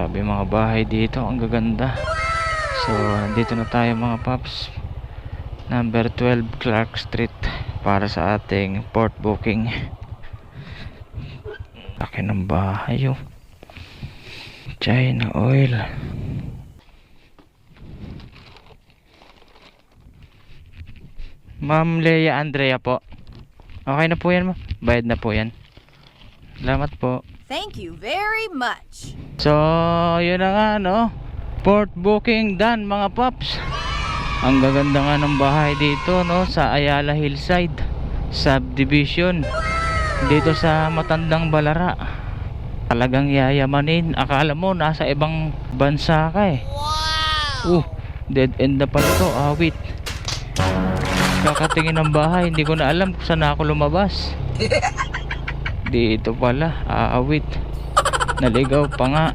Grabe mga bahay dito, ang gaganda. So nandito na tayo mga paps, number 12 Clark Street, para sa ating port booking. Laki ng bahay, oh. China oil. Ma'am Leia Andrea po. Okay na po yan, ma'am. Bayad na po yan. Salamat po. Thank you very much. So, yun na nga, no? Port booking done, mga paps. Ang gaganda nga ng bahay dito, no? Sa Ayala Hillside Subdivision, dito sa Matandang Balara. Talagang yayamanin. Akala mo nasa ibang bansa ka eh. Wow! Dead end na pala to. Awit. Kakatingin ng bahay, hindi ko na alam kung saan ako lumabas. Dito pala, aawit. Naligaw pa nga.